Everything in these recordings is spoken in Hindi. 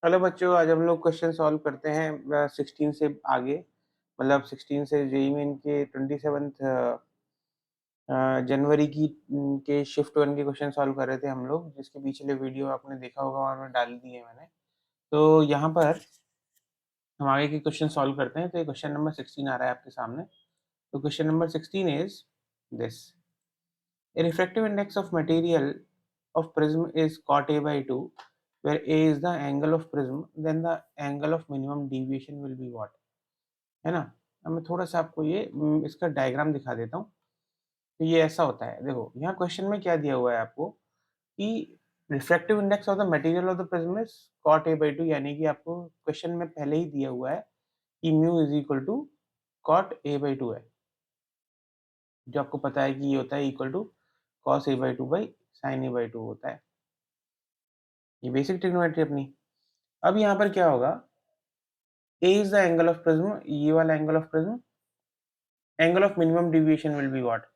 हेलो बच्चों, आज हम लोग क्वेश्चन सॉल्व करते हैं 16 से आगे। मतलब 16 से जेईई मेन के 27 जनवरी की के शिफ्ट 1 के क्वेश्चन सॉल्व कर रहे थे हम लोग, जिसके पिछले वीडियो आपने देखा होगा, वहाँ में डाल दिए मैंने। तो यहाँ पर हम आगे के क्वेश्चन सॉल्व करते हैं। तो ये क्वेश्चन नंबर 16 आ रहा है आपके सामने। तो question number 16 is this: A refractive index of material of prism is cot A by 2, where A is the angle of prism, then the angle of minimum deviation will be what? है ना? अब मैं थोड़ा सा आपको ये इसका डायग्राम दिखा देता हूँ। तो ये ऐसा होता है, देखो यहाँ क्वेश्चन में क्या दिया हुआ है आपको कि refractive index of the material of the prism is cot A by 2, यानी कि आपको क्वेश्चन में पहले ही दिया हुआ है कि mu is equal to cot A by 2 है, जो आपको पता है कि ये होता है equal to cos A by 2 by sin A by 2 होता है। ये बेसिक ट्रिग्नोमेट्री अपनी। अब यहाँ पर क्या होगा, A is the angle of prism, ये वाला angle of prism, angle of minimum deviation will be what,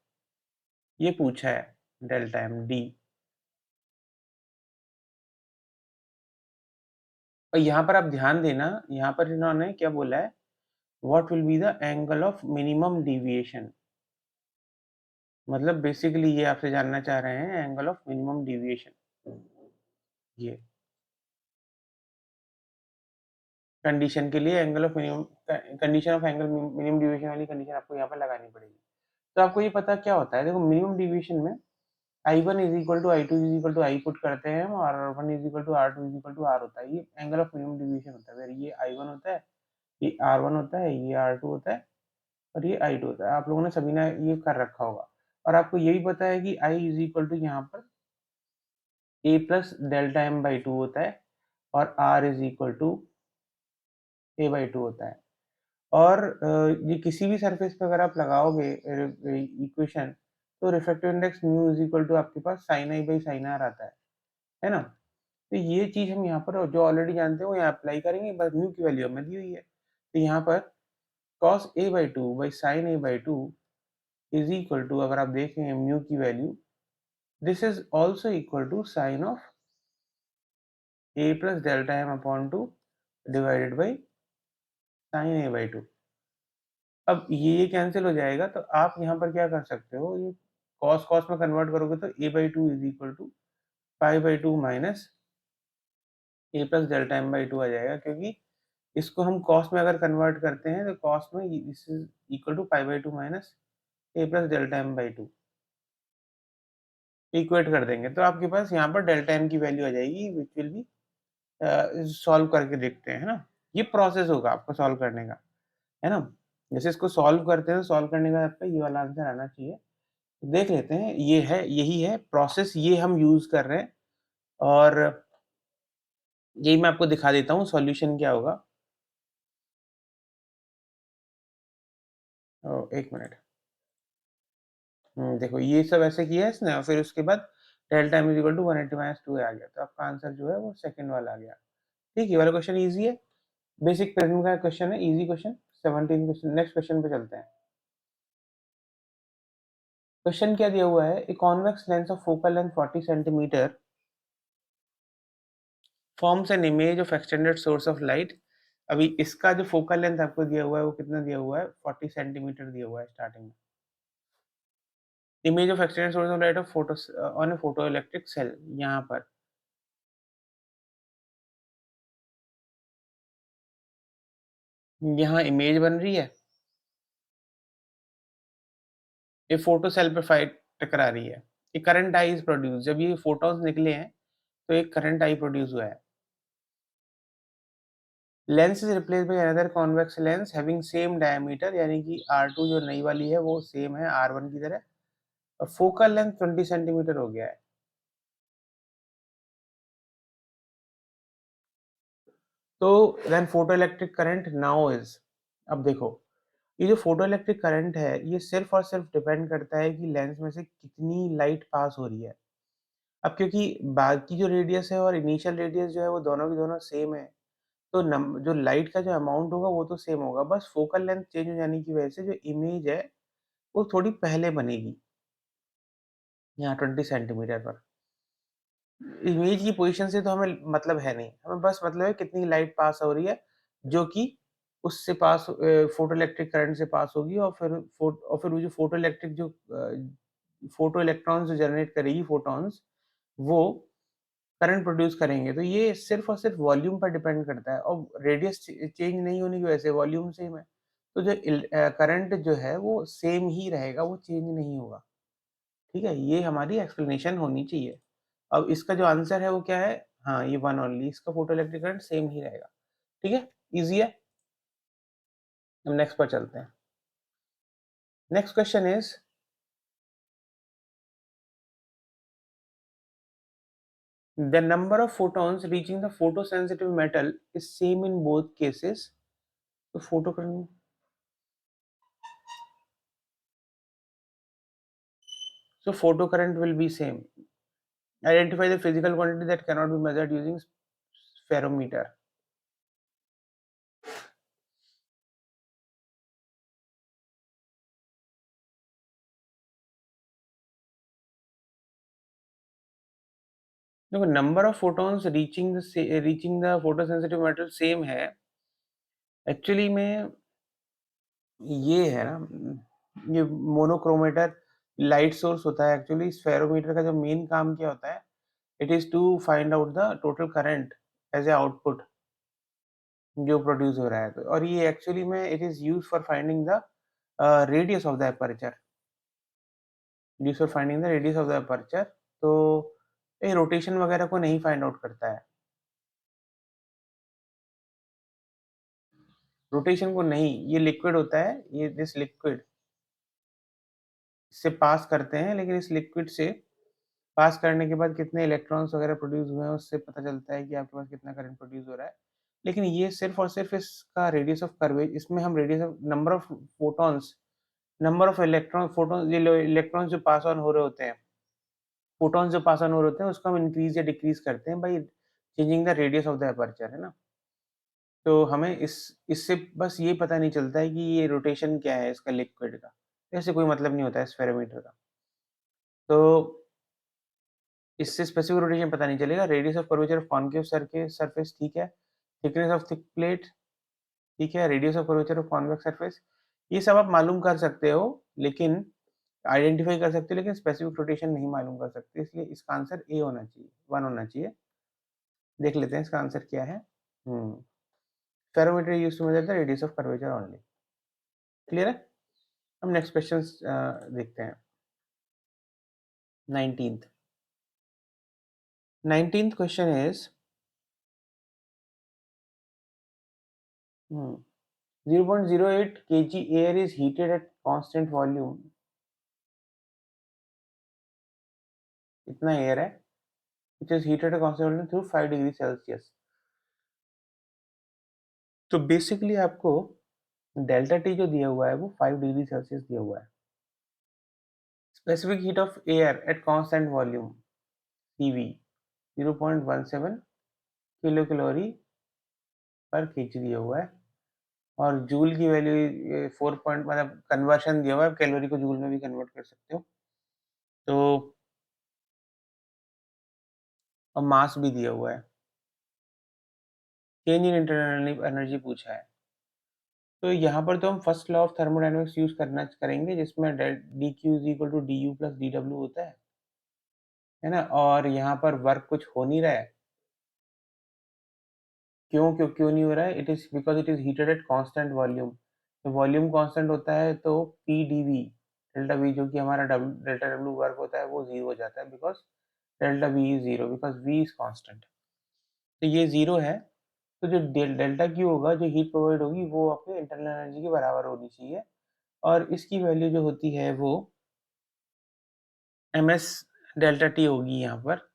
ये पूछा है, डेल्टा एम डी। और यहाँ पर आप ध्यान देना, यहाँ पर इन्होंने क्या बोला है, what will be the angle of minimum deviation. मतलब बेसिकली ये आपसे जानना चाह रहे हैं एंगल ऑफ मिनिमम डिविएशन। ये कंडीशन के लिए angle of minimum, condition of angle minimum deviation वाली कंडीशन आपको यहाँ पर लगानी पड़ेगी। तो आपको ये पता क्या होता है, देखो मिनिमम डिविएशन में I1 is equal to I2 is equal to I put करते हैं और R1 is equal to R2 is equal to R होता है। ये एंगल ऑफ मिनिमम डिविएशन होता है। ये I1 होता है, ये R1 होता है, ये R2 होता है और ये I2 होता है। आप लोगों ने सभी ने ये कर रखा होगा। और आपको यही पता है कि I इज इक्वल टू यहाँ पर A plus delta M by 2 होता है और R is equal to A by 2 होता है। और ये किसी भी सरफेस पे अगर आप लगाओगे इक्वेशन, तो refractive index mu is equal to आपके पास sine i by sine r आता है ना? तो ये चीज हम यहाँ पर जो ऑलरेडी जानते हैं वो यहाँ अप्लाई करेंगे, बस म्यू की वैल्यू हमें दी हुई है। तो यहाँ पर cos a by 2 by sine a by 2 is equal to, अगर आप देखें म्यू की value, this is also equal to sine of a plus delta M upon 2 divided by sine a by 2। अब ये कैंसिल हो जाएगा, तो आप यहाँ पर क्या कर सकते हो, ये cos cos में कन्वर्ट करोगे तो a by 2 is equal to pi by 2 minus a plus delta M by 2 आ जाएगा, क्योंकि इसको हम कॉस में अगर कन्वर्ट करते हैं तो कॉस में this is equal to pi by 2 minus A plus delta M by 2 equate कर देंगे, तो आपके पास यहाँ पर डेल्टा एम की वैल्यू आ जाएगी, विच विल बी सॉल्व करके देखते हैं, है ना? ये प्रोसेस होगा आपको सॉल्व करने का, है ना? जैसे इसको सॉल्व करते हैं, सॉल्व करने का आपका ये वाला आंसर आना चाहिए। देख लेते हैं, ये है, यही है प्रोसेस, ये हम यूज कर रहे हैं और यही मैं आपको दिखा देता हूँ सॉल्यूशन क्या होगा। एक मिनट। देखो ये सब ऐसे किया है इसने और फिर उसके बाद delta M is equal to 180 minus 2 आ गया, तो आपका आंसर जो है वो सेकंड वाला आ गया। ठीक है, ये वाला क्वेश्चन इजी है, बेसिक प्रिज्म का क्वेश्चन है, easy question. 17 question, next question पे चलते हैं। क्वेश्चन क्या दिया हुआ है, a convex lens of focal length 40 centimetre forms an image of extended source of light. अभी इसका जो फोकल लेंथ आपको दिया हुआ है वो कितना दिया हुआ है, 40 सेंटीमीटर दिया हुआ है स्टार्टिंग में। Image of extended source of light of photo on a photoelectric cell, यहाँ पर यहाँ इमेज बन रही है, ये फोटो सेल पे फाइट टकरा रही है, ये करंट आई इज प्रोड्यूस, जब ये फोटोन्स निकले हैं तो एक करंट आई प्रोड्यूस हुआ है। Lens is replace by another convex lens having same diameter, यानी कि R2 जो नई वाली है वो सेम है R1 की तरह, और फोकल लेंथ 20 सेंटीमीटर हो गया है। तो then photoelectric current now is, अब देखो ये जो फोटो इलेक्ट्रिक करंट है ये सिर्फ और सिर्फ डिपेंड करता है कि लेंस में से कितनी लाइट पास हो रही है। अब क्योंकि बाकी जो रेडियस है और इनिशियल रेडियस जो है वो दोनों की दोनों सेम है, तो जो लाइट का जो अमाउंट होगा वो तो सेम होगा, बस फोकल लेंथ चेंज हो जाने की वजह से जो इमेज है वो थोड़ी पहले बनेगी यहाँ 20 सेंटीमीटर पर। इमेज की पोजीशन से तो हमें मतलब है नहीं, हमें बस मतलब है कितनी लाइट पास हो रही है, जो कि उससे पास फोटो इलेक्ट्रिक करंट से पास होगी, और फिर वो जो फोटो इलेक्ट्रिक जो फोटो इलेक्ट्रॉन्स जो जनरेट करेगी फोटॉन्स, वो करंट प्रोड्यूस करेंगे। तो ये सिर्फ और सिर्फ वॉल्यूम पर डिपेंड करता है, और रेडियस चेंज नहीं होने की वजह से वॉल्यूम सेम है, तो जो करंट जो है वो सेम ही रहेगा, वो चेंज नहीं होगा। ठीक है, ये हमारी एक्सप्लेनेशन होनी चाहिए। अब इसका जो आंसर है वो क्या है? हाँ, ये वन ओनली, इसका फोटो इलेक्ट्रिक करंट सेम ही रहेगा। ठीक है, इजी है। हम नेक्स्ट पर चलते हैं। Next question is, the number of photons reaching the photosensitive metal is same in both cases. तो photo current, so photo current will be same. Identify the physical quantity that cannot be measured using spherometer. देखो, number of photons reaching the photosensitive metal same है। एक्चुअली में ये है ना, ये मोनोक्रोमेटर लाइट सोर्स होता है। एक्चुअली स्फेरोमीटर का जो मेन काम क्या होता है, it is to find out the total current as a output जो प्रोड्यूस हो रहा है। तो और ये एक्चुअली में it is use for finding the radius of the aperture, use for finding the radius of the aperture. तो ये रोटेशन वगैरह को नहीं फाइंड आउट करता है, रोटेशन को नहीं। ये लिक्विड होता है, ये दिस लिक्विड से पास करते हैं, लेकिन इस लिक्विड से पास करने के बाद कितने इलेक्ट्रॉन्स वगैरह प्रोड्यूस हुए हैं, उससे पता चलता है कि आपके पास कितना करंट प्रोड्यूस हो रहा है। लेकिन ये सिर्फ और सिर्फ इसका रेडियस ऑफ कर्वेज, इसमें हम radius of number of photons, number of electron photon, ये इलेक्ट्रॉन्स जो पास ऑन हो रहे होते हैं, फोटॉन्स जो पास ऑन हो रहे होते हैं, उसको हम इंक्रीज या डिक्रीज करते हैं by changing the radius of the aperture, है ना। तो हमें इससे बस ये पता नहीं चलता है कि ये रोटेशन क्या है इसका लिक्विड का, ऐसे कोई मतलब नहीं होता है स्फेरोमीटर का। तो इससे स्पेसिफिक रोटेशन पता नहीं चलेगा। Radius of curvature of concave surface, ठीक है। थिकनेस ऑफ थिक प्लेट, ठीक है। Radius of curvature of convex surface, ये सब आप मालूम कर सकते हो, लेकिन आइडेंटिफाई कर सकते हो, लेकिन स्पेसिफिक रोटेशन नहीं मालूम कर सकते। इसलिए इसका आंसर ए होना चाहिए, वन होना चाहिए। देख लेते हैं इसका आंसर क्या है। Spherometer use to measure the radius of curvature only. Clear है। हम नेक्स्ट क्वेश्चन देखते हैं। 19th 19th question is 0.08 kg air is heated at constant volume. इतना एयर है which is heated at constant volume through 5 degree Celsius. तो बेसिकली आपको डेल्टा टी जो दिया हुआ है वो 5 डिग्री सेल्सियस दिया हुआ है। Specific heat of air at constant volume CV 0.17 kilo calorie पर केजी दिया हुआ है, और जूल की वैल्यू 4 पॉइंट, मतलब कन्वर्शन दिया हुआ है, कैलोरी को जूल में भी कन्वर्ट कर सकते हो। तो और मास भी दिया हुआ है। चेंज इन इंटरनल एनर्जी पूछा है। तो यहाँ पर तो हम first law of thermodynamics use करेंगे, जिसमें D Q is equal to D U plus D W होता है ना। और यहाँ पर वर्क कुछ हो नहीं रहा है। क्यों नहीं हो रहा है? It is because it is heated at constant volume. तो वॉल्यूम कांस्टेंट होता है, तो P D V, delta V जो कि हमारा डेल्टा डब्ल्यू वर्क होता है, वो जीरो हो जाता है, because delta V is zero, because V is constant. तो ये जीरो है। तो जो डेल्टा क्यू होगा, जो हीट प्रोवाइड होगी, वो अपने इंटरनल एनर्जी के बराबर होनी चाहिए, और इसकी वैल्यू जो होती है वो एम एस डेल्टा टी होगी यहाँ पर।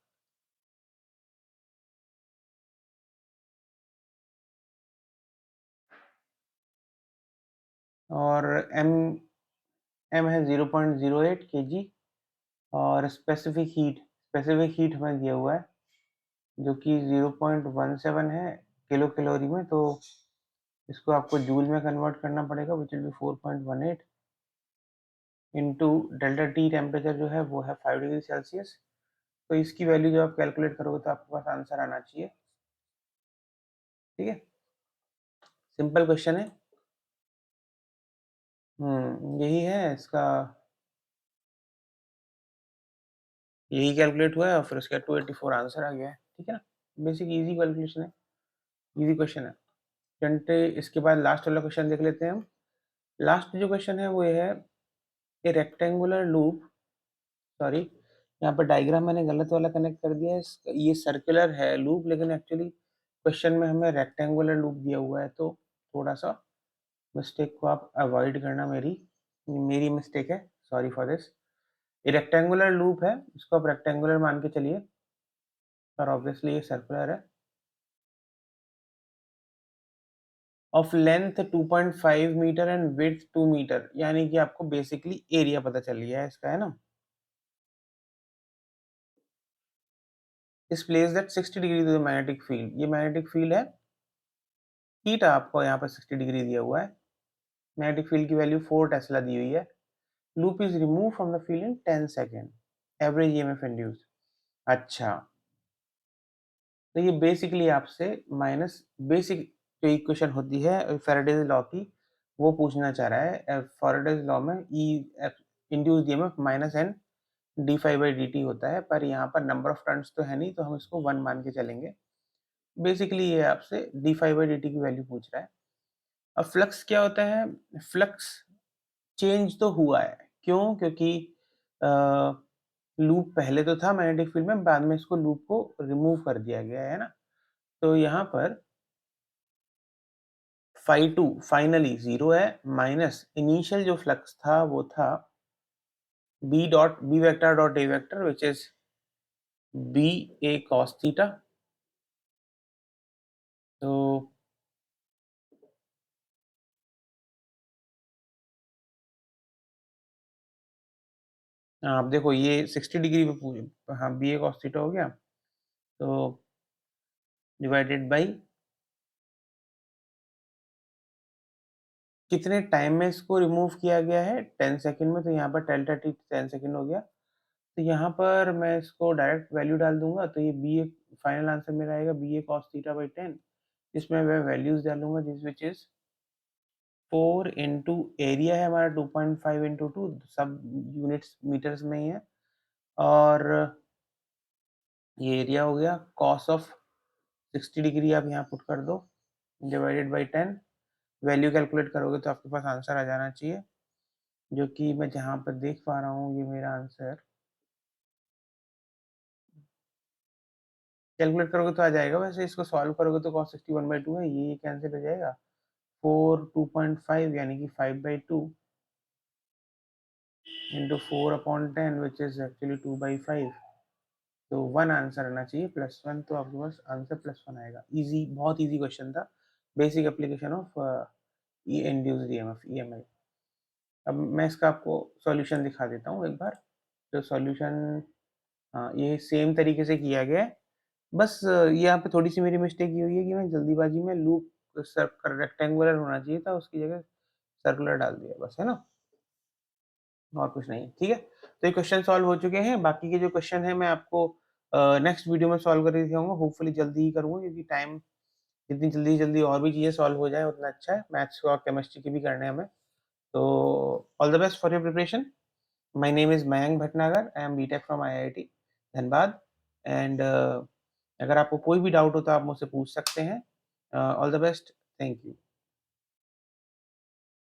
और एम एम है 0.08 kg, और स्पेसिफिक हीट हमें दिया हुआ है जो कि 0.17 है किलो कैलोरी में। तो इसको आपको जूल में कन्वर्ट करना पड़ेगा, which will be 4.18 into delta T temperature जो है वो है 5 डिग्री सेल्सियस। तो इसकी वैल्यू जब आप कैलकुलेट करोगे तो आपके पास आंसर आना चाहिए। ठीक है, सिंपल क्वेश्चन है। यही है इसका, यही कैलकुलेट हुआ है और फिर उसके बाद 284 आंसर आ गया है। ठीक है ना, बेसिक इजी कैलकुलेशन है, इजी क्वेश्चन है। घंटे इसके बाद लास्ट वाला क्वेश्चन देख लेते हैं हम। लास्ट जो क्वेश्चन है वो ये है, ए रेक्टेंगुलर लूप, सॉरी यहाँ पर डायग्राम मैंने गलत वाला कनेक्ट कर दिया है, ये सर्कुलर है लूप, लेकिन एक्चुअली क्वेश्चन में हमें रेक्टेंगुलर लूप दिया हुआ है, तो थोड़ा सा मिस्टेक को आप अवॉइड करना, मेरी मेरी मिस्टेक है, सॉरी फॉर दिस। ये रेक्टेंगुलर लूप है, इसको आप रेक्टेंगुलर मान के चलिए, पर ऑब्वियसली ये सर्कुलर है। Of length 2.5 metre and width 2 metre, यानी कि आपको बेसिकली एरिया पता चल गया है इसका, है ना। इस place that 60 degree to the magnetic field, ये मैग्नेटिक फील्ड है, थीटा आपको यहाँ पर 60 डिग्री दिया हुआ है, मैग्नेटिक फील्ड की वैल्यू 4 टेस्ला दी हुई है। Loop is remove from the field in 10 second, average EMF induce. अच्छा, तो ये बेसिकली आपसे माइनस बेसिक जो इक्वेशन होती है फैराडेज लॉ की, वो पूछना चाह रहा है। फैराडेज लॉ में e induced EMF minus N d phi by D t होता है, पर यहाँ पर नंबर ऑफ टर्न्स तो है नहीं, तो हम इसको 1 मान के चलेंगे। बेसिकली ये आपसे D phi by D T की वैल्यू पूछ रहा है। अब फ्लक्स क्या होता है, फ्लक्स चेंज तो हुआ है, क्यों, क्योंकि लूप पहले तो था मैग्नेटिक फील्ड में, बाद में इसको लूप को रिमूव कर दिया गया है ना। तो यहाँ पर फाई टू फाइनली 0 है, माइनस इनिशियल जो फ्लक्स था वो था B dot B vector dot A vector which is B A cos theta. तो आप देखो ये 60 डिग्री पे हाँ बी ए कॉस थीटा हो गया, तो डिवाइडेड बाई कितने टाइम में इसको रिमूव किया गया है, 10 सेकंड में, तो यहाँ पर 10 सेकंड हो गया। तो यहाँ पर मैं इसको डायरेक्ट वैल्यू डाल दूंगा, तो ये बी ए फाइनल आंसर मेरा आएगा B A cos theta by 10, जिसमें मैं वैल्यूज डालूंगा जिस विच इज 4 इंटू एरिया है हमारा 2.5 इंटू 2, सब यूनिट्स मीटर्स में ही है, और ये एरिया हो गया कॉस ऑफ 60 डिग्री, आप यहाँ पुट कर दो, डिवाइडेड बाई 10। वैल्यू कैलकुलेट करोगे तो आपके पास आंसर आ जाना चाहिए, जो कि मैं जहाँ पर देख पा रहा हूँ, ये मेरा आंसर कैलकुलेट करोगे तो आ जाएगा। वैसे इसको सॉल्व करोगे तो cos 61/2 है, ये कैंसिल हो जाएगा, 4 2.5 यानी कि 5/2 इंटू 4/10 विच इज एक्चुअली 2/5, तो 1 आंसर आना चाहिए, +1, तो आपके पास आंसर +1 आएगा। इजी, बहुत इजी क्वेश्चन था, basic application of induced EMF EMI. अब मैं इसका आपको सॉल्यूशन दिखा देता हूँ एक बार। तो सॉल्यूशन ये सेम तरीके से किया गया है, बस यहाँ पे थोड़ी सी मेरी मिस्टेक ये हुई है कि मैं जल्दीबाजी में लूप रेक्टेंगुलर होना चाहिए था, उसकी जगह सर्कुलर डाल दिया बस, है ना, और कुछ नहीं। ठीक है, तो ये क्वेश्चन सॉल्व हो चुके हैं। बाकी के जो क्वेश्चन है मैं आपको नेक्स्ट वीडियो में सॉल्व करके दिखाऊंगा, होपफुली जल्दी ही करूंगा, क्योंकि टाइम जितनी जल्दी जल्दी और भी चीजें सॉल्व हो जाए उतना अच्छा है। मैथ्स और केमिस्ट्री की भी करने हैं हमें। तो all the best for your preparation. My name is Mayank Bhatnagar, I am BTech from IIT Dhanbad, and अगर आपको कोई भी डाउट हो तो आप मुझसे पूछ सकते हैं। All the best, thank you.